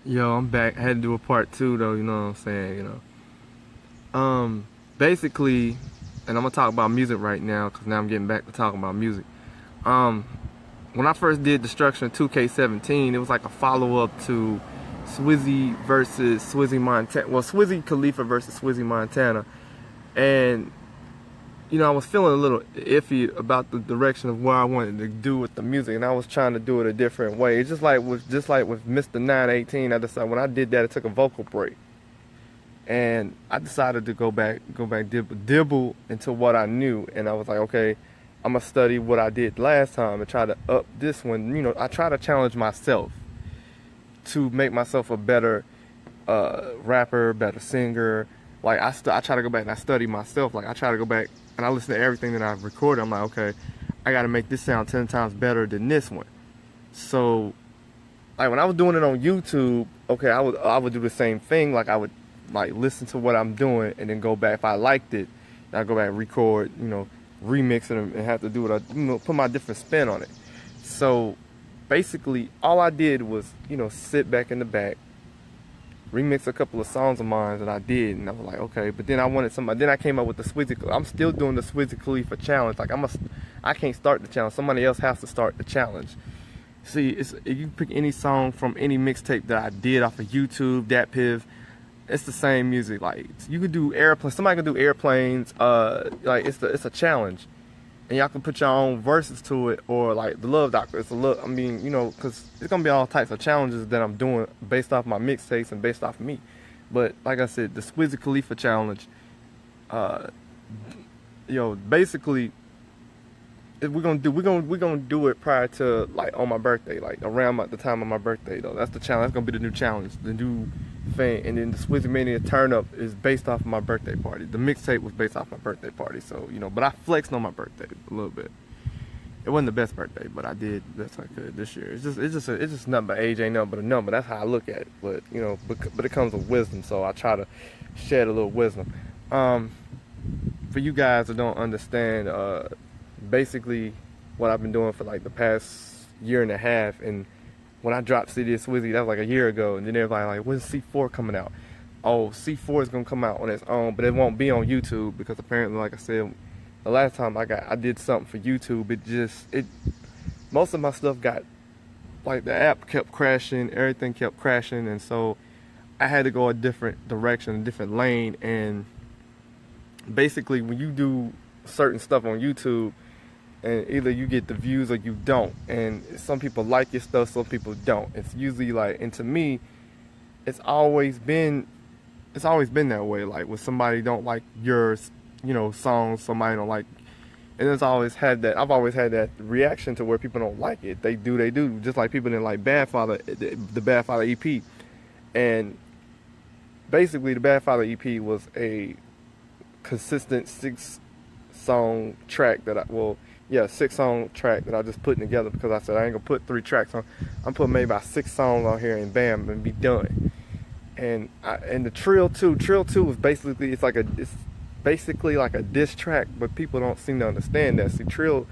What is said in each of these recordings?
Yo, I'm back. I had to do a part two though, you know what I'm saying, Basically, and I'm gonna talk about music right now because now I'm getting back to talking about music. Um, when I first did Destruction 2K17, it was like a follow up to Swizzy versus Swizzy Montana. Well, Swizzy Khalifa versus Swizzy Montana, and I was feeling a little iffy about the direction of what I wanted to do with the music, and I was trying to do it a different way. It's just like with Mr. 918. I decided when I did that, it took a vocal break, and I decided to go back dibble into what I knew, and I was like, okay, I'm gonna study what I did last time and try to up this one. I try to challenge myself to make myself a better rapper, better singer. Like I try to go back and I study myself. Like I try to go back and I listen to everything that I've recorded. I'm like, okay, I got to make this sound 10 times better than this one. So, like when I was doing it on YouTube, okay, I would do the same thing. Like I would like listen to what I'm doing and then go back if I liked it. I go back and record, remix it and have to do it. Put my different spin on it. So basically, all I did was sit back in the back, remix a couple of songs of mine that I did, and I was like, okay. But then I wanted somebody. Then I came up with the Swizzy. I'm still doing the Swizzy Khalifa challenge. Like I can't start the challenge. Somebody else has to start the challenge. See, if you pick any song from any mixtape that I did off of YouTube, Dat Piv, it's the same music. Like you could do airplanes. Somebody could do airplanes. Like it's a challenge, and y'all can put your own verses to it, or like the Love Doctor. It's a look. I mean, because it's gonna be all types of challenges that I'm doing based off my mixtapes and based off of me. But like I said, the Swizzy Khalifa challenge, uh, basically, we're gonna do it prior to like on my birthday, like around the time of my birthday though. That's the challenge. That's gonna be the new challenge, the new thing. And then the Swizzy Mania turn up is based off of my birthday party. The mixtape was based off my birthday party, so but I flexed on my birthday a little bit. It wasn't the best birthday, but I did the best I could this year. It's just nothing but age, ain't nothing but a number. That's how I look at it. But but it comes with wisdom, so I try to shed a little wisdom. For you guys that don't understand, basically what I've been doing for like the past year and a half, and when I dropped City of Swizzy, that was like a year ago, and then everybody like, when's C4 coming out? Oh, C4 is gonna come out on its own, but it won't be on YouTube because apparently, like I said, the last time I did something for YouTube, most of my stuff got, like the app kept crashing, everything kept crashing, and so I had to go a different direction, a different lane. And basically when you do certain stuff on YouTube, and either you get the views or you don't, and some people like your stuff, some people don't. It's usually like, and to me, it's always been that way. Like when somebody don't like your songs, somebody don't like, and I've always had that reaction to where people don't like it. They do, just like people didn't like Bad Father, the Bad Father EP. And basically the Bad Father EP was a consistent 6-song track that 6-song track that I just putting together because I said I ain't gonna put 3 tracks on. I'm putting maybe about 6 songs on here and bam, and be done. And the Trill 2 was basically it's basically like a diss track, but people don't seem to understand that. See, Trill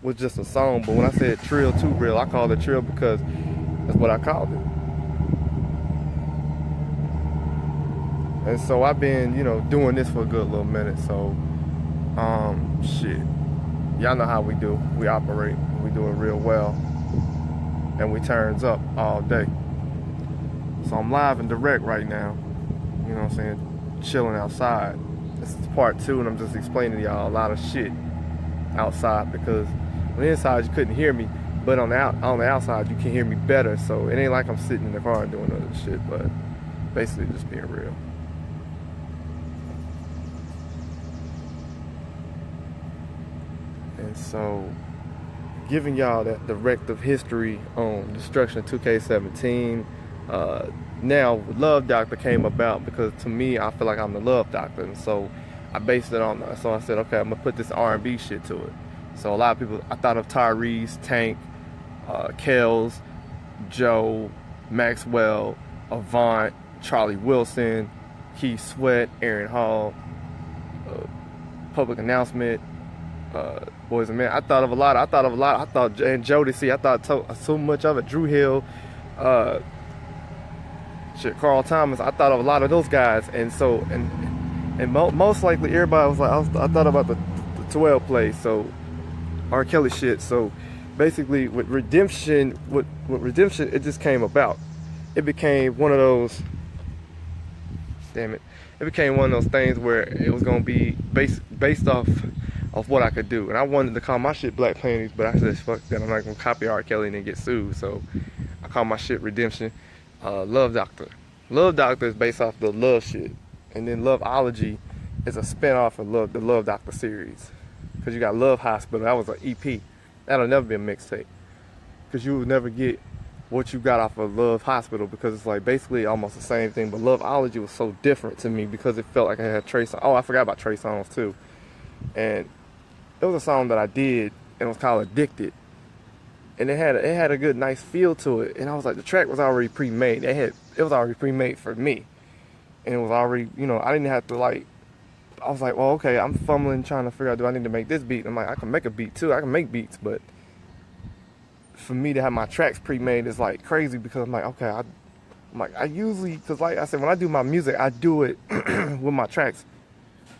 was just a song, but when I said Trill 2 Real, I called it Trill because that's what I called it. And so I've been, doing this for a good little minute. So, shit. Y'all know how we do. We operate. We do it real well. And we turns up all day. So I'm live and direct right now. You know what I'm saying? Chilling outside. This is part 2, and I'm just explaining to y'all a lot of shit outside because on the inside you couldn't hear me, but on the outside you can hear me better. So it ain't like I'm sitting in the car doing other shit, but basically just being real. And so, giving y'all that directive history on Destruction 2K17. Now, Love Doctor came about because to me, I feel like I'm the Love Doctor, and so I based it on that. So I said, okay, I'm gonna put this R&B shit to it. So a lot of people, I thought of Tyrese, Tank, Kells, Joe, Maxwell, Avant, Charlie Wilson, Keith Sweat, Aaron Hall, Public Announcement, Boys and Men. I thought of a lot. I thought, and Jodeci. I thought so much of it. Drew Hill, shit, Carl Thomas. I thought of a lot of those guys, and so most likely everybody was like, I thought about the 12 play, so R. Kelly shit. So basically, with Redemption, with Redemption, it just came about. It became one of those. Damn it! It became one of those things where it was gonna be based off of what I could do, and I wanted to call my shit Black Panties, but I said fuck that. I'm not gonna copy R. Kelly and then get sued. So I call my shit Redemption. Love Doctor. Love Doctor is based off the Love shit, and then Loveology is a spinoff of the Love Doctor series. Cause you got Love Hospital. That was an EP. That'll never be a mixtape. Cause you would never get what you got off of Love Hospital, because it's like basically almost the same thing. But Loveology was so different to me because it felt like I had Trey Songz. Oh, I forgot about Trey Songz too. And it was a song that I did, and it was called Addicted. And it had a good, nice feel to it. And I was like, the track was already pre-made. It was already pre-made for me. And it was already, I didn't have to like. I was like, well, okay, I'm fumbling, trying to figure out, do I need to make this beat? I'm like, I can make a beat too. I can make beats, but for me to have my tracks pre-made is like crazy, because I'm like, okay, I usually, because like I said, when I do my music, I do it with my tracks.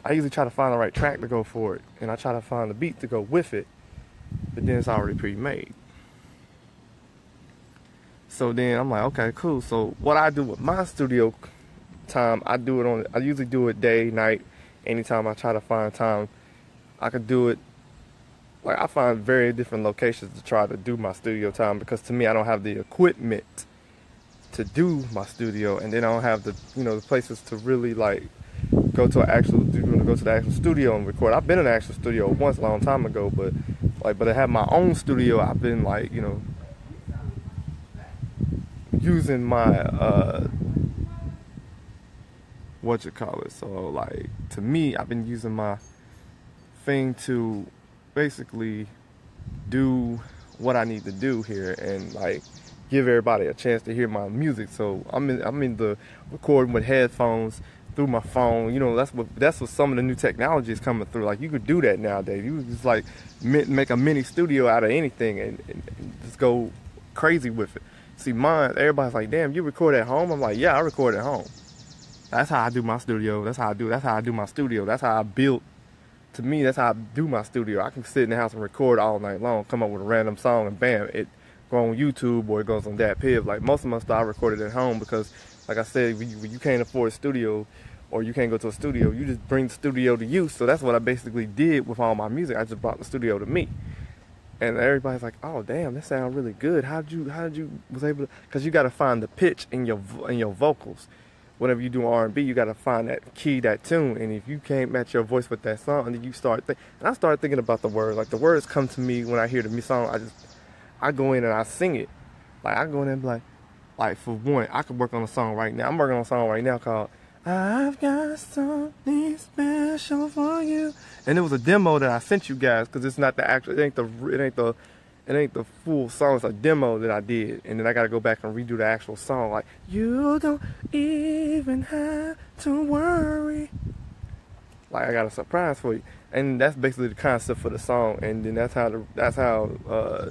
I usually try to find the right track to go for it, and I try to find the beat to go with it, but then it's already pre-made. So then I'm like, okay, cool. So what I do with my studio time, I usually do it day, night. Anytime I try to find time, I could do it. Like, I find very different locations to try to do my studio time, because to me, I don't have the equipment to do my studio, and then I don't have the the places to really like go to the actual studio and record. I've been in an actual studio once a long time ago, but I have my own studio. I've been like using my so like, to me, I've been using my thing to basically do what I need to do here, and like give everybody a chance to hear my music. So I'm in the recording with headphones through my phone. That's what some of the new technology is coming through. Like, you could do that nowadays. You could just like make a mini studio out of anything and just go crazy with it. See, mine, everybody's like, damn, you record at home? I'm like, yeah, I record at home. That's how I do my studio. That's how I do my studio. That's how I built. To me, that's how I do my studio. I can sit in the house and record all night long, come up with a random song, and bam, it go on YouTube or it goes on that Piv. Like, most of my stuff I recorded at home, because, like I said, when you can't afford a studio or you can't go to a studio, you just bring the studio to you. So that's what I basically did with all my music. I just brought the studio to me. And everybody's like, oh, damn, that sounds really good. How did you was able to, because you got to find the pitch in your vocals. Whenever you do R&B, you got to find that key, that tune. And if you can't match your voice with that song, then you start and I started thinking about the words. Like, the words come to me when I hear the song. I go in and I sing it. Like, I go in and be like, for one, I could work on a song right now. I'm working on a song right now called I've Got Something Special for You. And it was a demo that I sent you guys, because it's not the actual, it ain't the full song. It's a demo that I did, and then I gotta go back and redo the actual song. Like, you don't even have to worry. Like, I got a surprise for you, and that's basically the concept for the song. And then that's how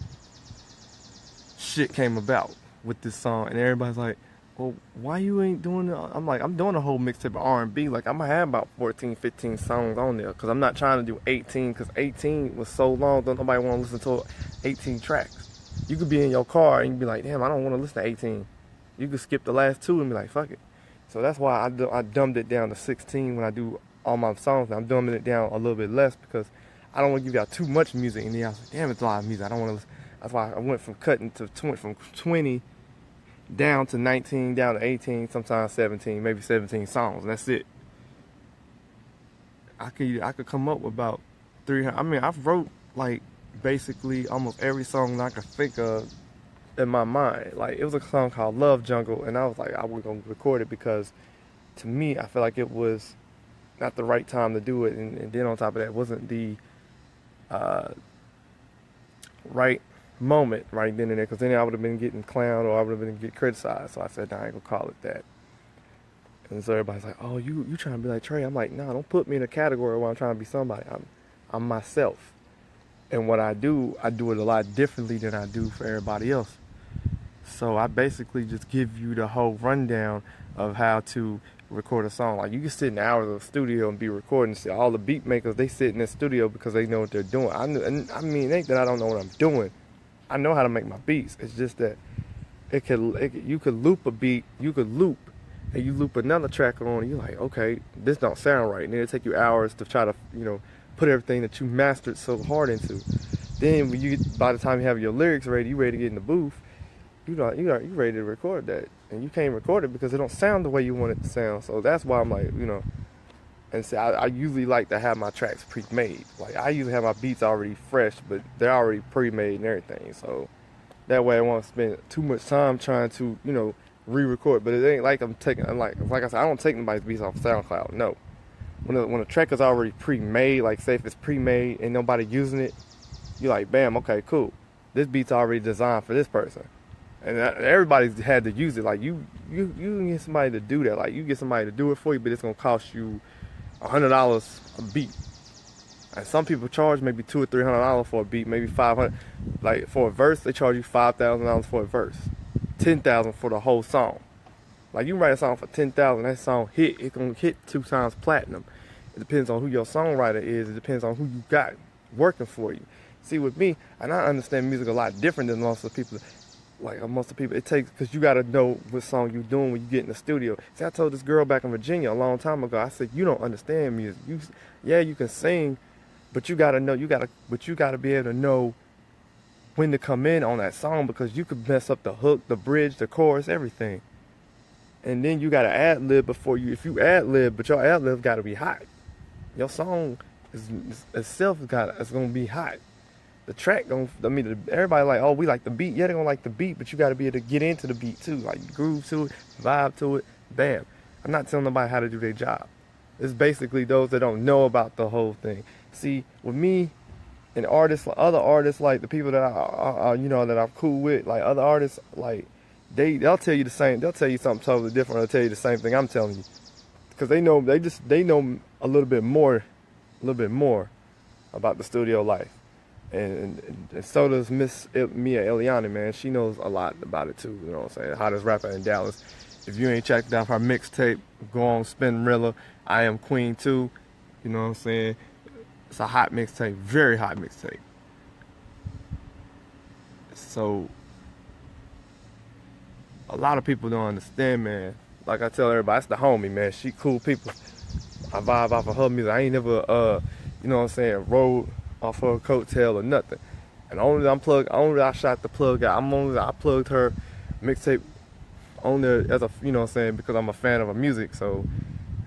shit came about with this song. And everybody's like, well, why you ain't doing it? I'm like, I'm doing a whole mixtape of R&B. Like, I'm gonna have about 14, 15 songs on there, because I'm not trying to do 18, because 18 was so long, don't nobody want to listen to 18 tracks. You could be in your car and you be like, damn, I don't want to listen to 18. You could skip the last 2 and be like, fuck it. So that's why I dumbed it down to 16 when I do all my songs. Now I'm dumbing it down a little bit less, because I don't want to give y'all too much music. And then I was like, damn, it's a lot of music. I don't want to listen. That's why I went from 20 down to 19, down to 18, sometimes 17, maybe 17 songs, and that's it. I could come up with about 300. I mean, I've wrote like basically almost every song that I could think of in my mind. Like, it was a song called Love Jungle, and I was like, I was gonna record it, because to me, I feel like it was not the right time to do it, and then on top of that, it wasn't the right moment right then and there, because then I would have been getting clowned, or I would have been getting criticized. So I said, nah, I ain't gonna call it that. And so everybody's like, oh, you trying to be like Trey? I'm like, no, don't put me in a category where I'm trying to be somebody. I'm myself, and what I do it a lot differently than I do for everybody else. So I basically just give you the whole rundown of how to record a song. Like you can sit in hours of the studio and be recording. See, all the beat makers, they sit in the studio because they know what they're doing. I mean, it ain't that I don't know what I'm doing. I know how to make my beats. It's just that you could loop a beat, you could loop, and you loop another track on, and you're like, okay, this don't sound right. And then it'll take you hours to try to, put everything that you mastered so hard into. Then when by the time you have your lyrics ready, you ready to get in the booth, you ready to record that, and you can't record it because it don't sound the way you want it to sound. So that's why I'm like, and see, I usually like to have my tracks pre-made. Like I usually have my beats already fresh, but they're already pre-made and everything. So that way I won't spend too much time trying to, re-record. But it ain't like I'm taking, like I said, I don't take nobody's beats off SoundCloud. No, when a track is already pre-made, like say if it's pre-made and nobody using it, you're like, bam, okay, cool. This beat's already designed for this person. And everybody's had to use it. Like you can get somebody to do that. Like you get somebody to do it for you, but it's gonna cost you $100 a beat. And some people charge maybe $200 or $300 for a beat, maybe $500. Like for a verse, they charge you $5,000 for a verse, $10,000 for the whole song. Like you write a song for $10,000, that song it's gonna hit 2 times platinum. It depends on who your songwriter is. It depends on who you got working for you. See, with me, and I understand music a lot different than most of the people. Like most of the people, it takes, because you got to know what song you're doing when you get in the studio. See, I told this girl back in Virginia a long time ago, I said, you don't understand music. You can sing, but you got to know, you got to be able to know when to come in on that song, because you could mess up the hook, the bridge, the chorus, everything. And then you got to ad-lib if you ad-lib, but your ad-lib got to be hot. Your song itself is going to be hot. The track everybody like, oh, we like the beat. Yeah, they're gonna like the beat, but you gotta be able to get into the beat too. Like groove to it, vibe to it, bam. I'm not telling nobody how to do their job. It's basically those that don't know about the whole thing. See, with me and other artists, like the people that that I'm cool with, like other artists, like they'll tell you the same. They'll tell you something totally different. They'll tell you the same thing I'm telling you, because they know a little bit more about the studio life. And so does Miss Mia Eliani, man. She knows a lot about it too, you know what I'm saying? Hottest rapper in Dallas. If you ain't checked out her mixtape, go on Spinrilla. I Am Queen too, you know what I'm saying? It's a hot mixtape, very hot mixtape. So a lot of people don't understand, man. Like I tell everybody, it's the homie, man. She cool people. I vibe off of her music. I ain't never you know what I'm saying, rode off her coattail or nothing. And only I shot the plug out. I plugged her mixtape on there as a, you know what I'm saying, because I'm a fan of her music. So,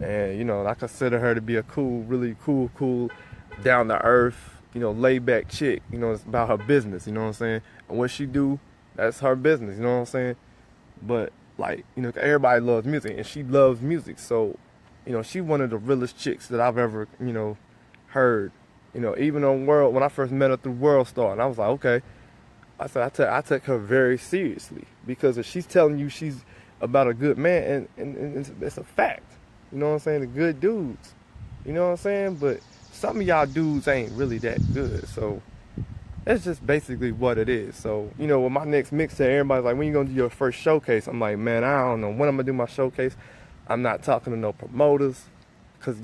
and I consider her to be a cool, really cool, down to earth, laid back chick. It's about her business, you know what I'm saying? And what she do, that's her business, you know what I'm saying? But like, everybody loves music and she loves music. So, she one of the realest chicks that I've ever, heard. Even on when I first met her through World Star, and I was like, okay. I said, I take her very seriously, because if she's telling you she's about a good man, and it's a fact. You know what I'm saying? The good dudes. You know what I'm saying? But some of y'all dudes ain't really that good. So that's just basically what it is. So, with my next mixtape, everybody's like, when you gonna do your first showcase? I'm like, man, I don't know when I'm gonna do my showcase. I'm not talking to no promoters, because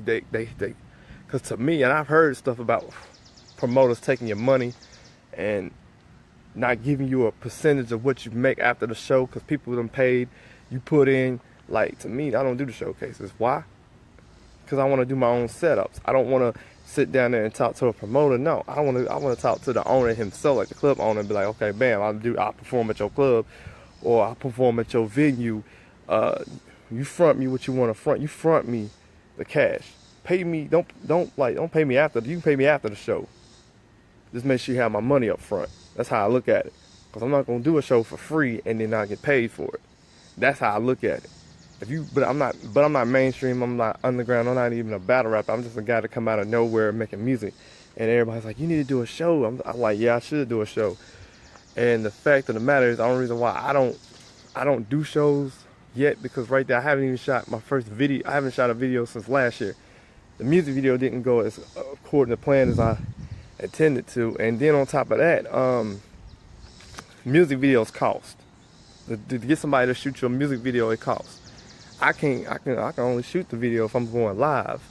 because to me, and I've heard stuff about promoters taking your money and not giving you a percentage of what you make after the show, because people done paid, you put in. Like, to me, I don't do the showcases. Why? Because I want to do my own setups. I don't want to sit down there and talk to a promoter. No, I want to talk to the owner himself, like the club owner, and be like, okay, bam, I'll perform at your club, or I'll perform at your venue. You front me what you want to front. You front me the cash. Pay me. Don't pay me after. You can pay me after the show. Just make sure you have my money up front. That's how I look at it. Because I'm not gonna do a show for free and then not get paid for it. That's how I look at it. But I'm not mainstream. I'm not underground. I'm not even a battle rapper. I'm just a guy that come out of nowhere making music. And everybody's like, you need to do a show. I'm like, yeah, I should do a show. And the fact of the matter is, the only reason why I don't do shows yet, because right there I haven't even shot my first video. I haven't shot a video since last year. The music video didn't go as according to plan as I intended to. And then on top of that, music videos cost. To get somebody to shoot your music video, it costs. I can only shoot the video if I'm going live.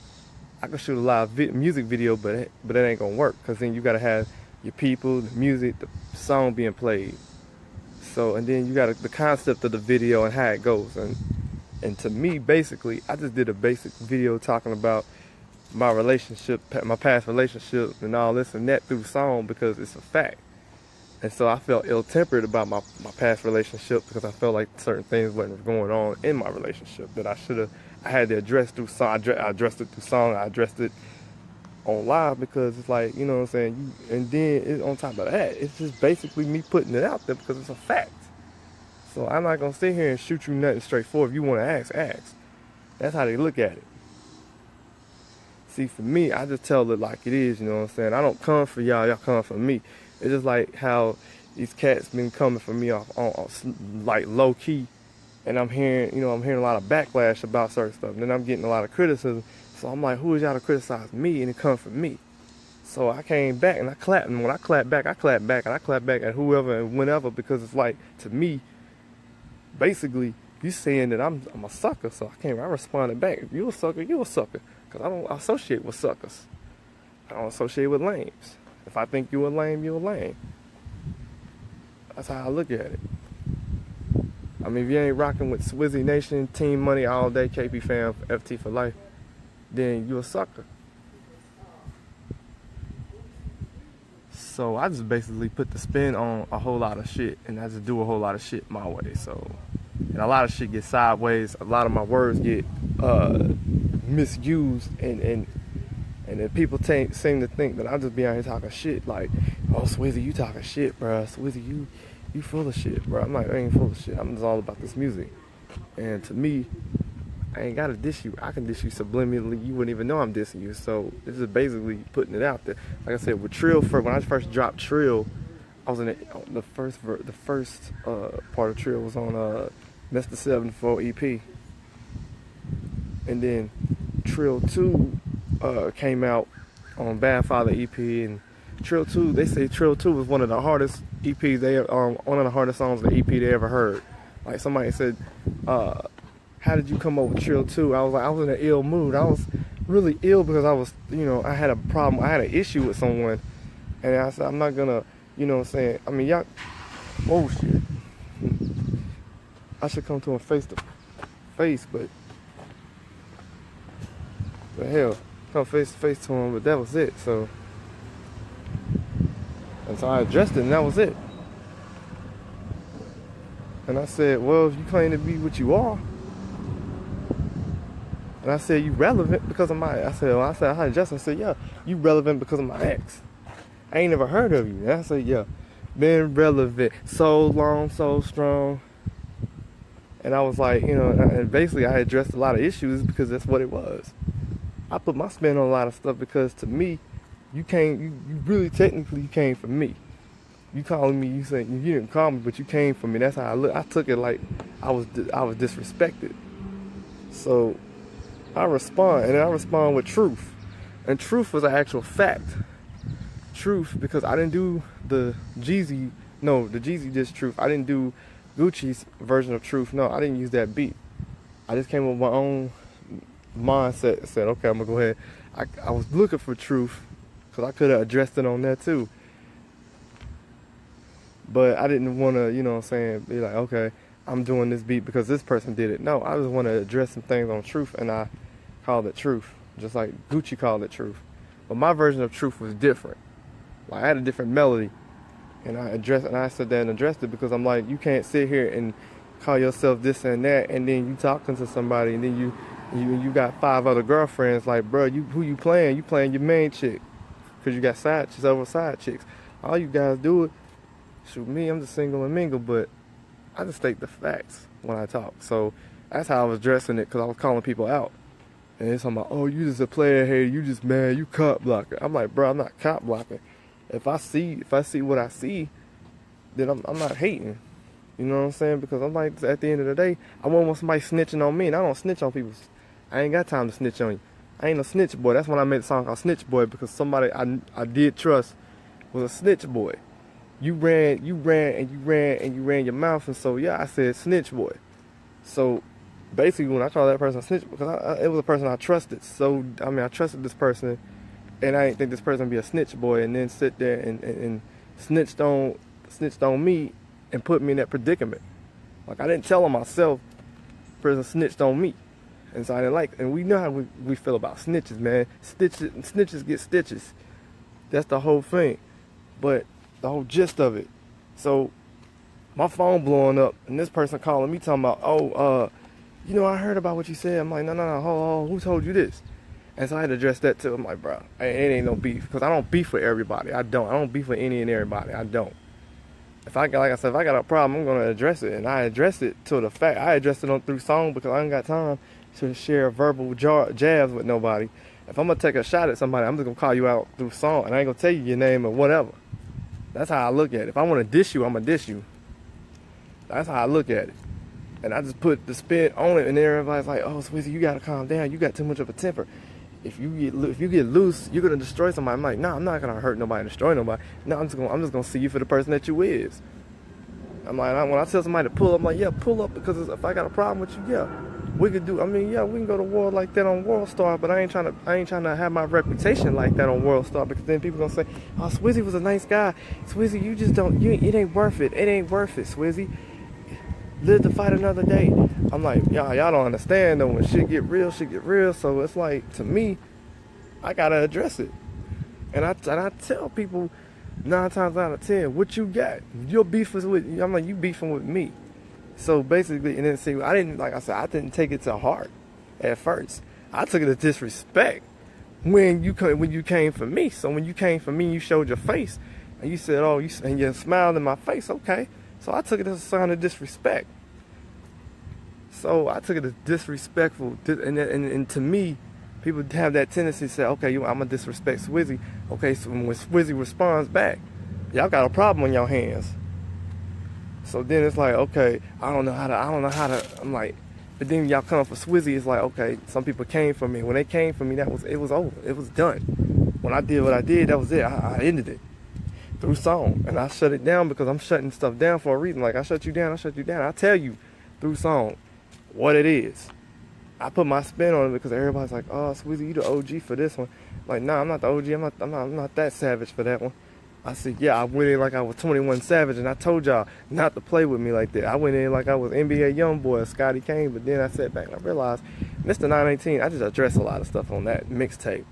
I can shoot a live music video, but it ain't gonna work, because then you gotta have your people, the music, the song being played. So, and then you got the concept of the video and how it goes. And to me, basically, I just did a basic video talking about my relationship, my past relationship, and all this and that through song, because it's a fact. And so I felt ill-tempered about my past relationship, because I felt like certain things weren't going on in my relationship that I had to address through song. I addressed it through song. I addressed it on live, because it's like, you know what I'm saying? And then on top of that, it's just basically me putting it out there because it's a fact. So I'm not going to sit here and shoot you nothing straightforward. If you want to ask. That's how they look at it. See, for me, I just tell it like it is, you know what I'm saying? I don't come for y'all come for me. It's just like how these cats been coming for me off like low key, and I'm hearing a lot of backlash about certain stuff, and then I'm getting a lot of criticism. So I'm like, who is y'all to criticize me? And it comes from me. So I came back and I clapped, and when I clap back, and I clap back at whoever and whenever, because it's like, to me, basically, you saying that I'm a sucker, so I responded back. If you a sucker, you a sucker, because I don't associate with suckers. I don't associate with lames. If I think you a lame, you a lame. That's how I look at it. I mean, if you ain't rocking with Swizzy Nation, Team Money all day, KP fam, FT for life, then you a sucker. So I just basically put the spin on a whole lot of shit, and I just do a whole lot of shit my way. So, and a lot of shit gets sideways. A lot of my words get misused, and then people seem to think that I just be out here talking shit. Like, oh, Swizzy, you talking shit, bro. Swizzy, you full of shit, bro. I'm like, I ain't full of shit. I'm just all about this music. And to me, I ain't gotta diss you. I can diss you subliminally. You wouldn't even know I'm dissing you. So this is basically putting it out there. Like I said, with Trill, when I first dropped Trill, I was in the first part of Trill was on Mr. 74 EP. And then Trill 2 came out on Bad Father EP, and Trill 2, they say Trill 2 was one of the hardest EPs one of the hardest songs of the EP they ever heard. Like, somebody said, how did you come up with Trill 2? I was like, I was in an ill mood. I was really ill because I was, I had a problem. I had an issue with someone, and I said, I'm not gonna, you know what I'm saying? I mean, y'all, oh shit. I should come to him face to face, but hell, come face to face to him, but that was it. So, and so I addressed it, and that was it. And I said, well, if you claim to be what you are, and I said, you relevant because of I said, yeah, you relevant because of my ex. I ain't never heard of you. And I said, yeah, been relevant so long, so strong. And I was like, and basically I addressed a lot of issues because that's what it was. I put my spin on a lot of stuff because, to me, you really technically came from me. You calling me, you saying you didn't call me, but you came from me. That's how I look. I took it like I was disrespected. So I respond, and I respond with truth. And truth was an actual fact. Truth, because I didn't do the Jeezy diss Truth. I didn't do Gucci's version of Truth. No, I didn't use that beat. I just came up with my own mindset and said, okay, I'm gonna go ahead. I was looking for Truth because I could have addressed it on there too. But I didn't want to, be like, okay, I'm doing this beat because this person did it. No, I just want to address some things on Truth, and I called it Truth, just like Gucci called it Truth. But my version of Truth was different. Like, I had a different melody, and I said that and addressed it because I'm like, you can't sit here and call yourself this and that, and then you talking to somebody, and then you got 5 other girlfriends. Like, bro, who you playing? You playing your main chick because you got side chicks. All you guys do it. Shoot, me, I'm just single and mingle, but I just state the facts when I talk. So that's how I was addressing it, because I was calling people out. And they're talking about, oh, you just a player hater, you just mad, you cop blocker. I'm like, bro, I'm not cop blocking. If I see what I see, then I'm not hating. You know what I'm saying? Because I'm like, at the end of the day, I won't want somebody snitching on me, and I don't snitch on people. I ain't got time to snitch on you. I ain't a snitch boy. That's when I made a song called Snitch Boy, because somebody I did trust was a snitch boy. you ran, and you ran your mouth, and so yeah, I said snitch boy. So basically, when I called that person snitch, because it was a person I trusted. So I mean, I trusted this person, and I didn't think this person would be a snitch boy, and then sit there and snitched on me, and put me in that predicament. Like I didn't tell on myself, the person snitched on me, and so I didn't like. And we know how we feel about snitches, man. Snitches get stitches. That's the whole thing, but the whole gist of it. So my phone blowing up, and this person calling me talking about, oh, I heard about what you said. I'm like, no, hold on, who told you this? And so I had to address that too. I'm like, bro, it ain't no beef, because I don't beef with everybody. I don't beef with any and everybody. I don't. If I got a problem, I'm gonna address it, and I addressed it to the fact. I addressed it through song because I ain't got time to share verbal jabs with nobody. If I'm gonna take a shot at somebody, I'm just gonna call you out through song, and I ain't gonna tell you your name or whatever. That's how I look at it. If I want to diss you, I'm gonna diss you. That's how I look at it. And I just put the spin on it, and everybody's like, "Oh, Swizzy, you gotta calm down. You got too much of a temper. If you get loose, you're gonna destroy somebody." I'm like, "No, I'm not gonna hurt nobody, destroy nobody. No, I'm just gonna see you for the person that you is." I'm like, when I tell somebody to pull up, I'm like, "Yeah, pull up, because if I got a problem with you, yeah, we could do. I mean, yeah, we can go to war like that on World Star, but I ain't trying to have my reputation like that on World Star, because then people gonna say, oh, Swizzy was a nice guy. Swizzy, you just don't. It ain't worth it. It ain't worth it, Swizzy. Live to fight another day." I'm like, y'all don't understand though. When shit get real, shit get real. So it's like, to me, I gotta address it, and I tell people 9 times out of 10, what you got? Your beef is with. I'm like, you beefing with me. So basically, and then see, I didn't take it to heart at first. I took it as disrespect when you came for me. So when you came for me, you showed your face, and you said, "Oh," and you smiled in my face. Okay, so I took it as a sign of disrespect. So I took it as disrespectful, and to me, people have that tendency to say, "Okay, I'm gonna disrespect Swizzy." Okay, so when Swizzy responds back, y'all got a problem on your hands. So then it's like, okay, I don't know how to, I'm like, but then y'all come for Swizzy, it's like, okay, some people came for me. When they came for me, it was over. It was done. When I did what I did, that was it. I ended it through song. And I shut it down because I'm shutting stuff down for a reason. Like, I shut you down. I tell you through song what it is. I put my spin on it because everybody's like, oh, Swizzy, you the OG for this one. Like, nah, I'm not the OG. I'm not that savage for that one. I said, yeah, I went in like I was 21 Savage, and I told y'all not to play with me like that. I went in like I was NBA Youngboy, Scotty Kane, but then I sat back and I realized, Mr. 918, I just addressed a lot of stuff on that mixtape.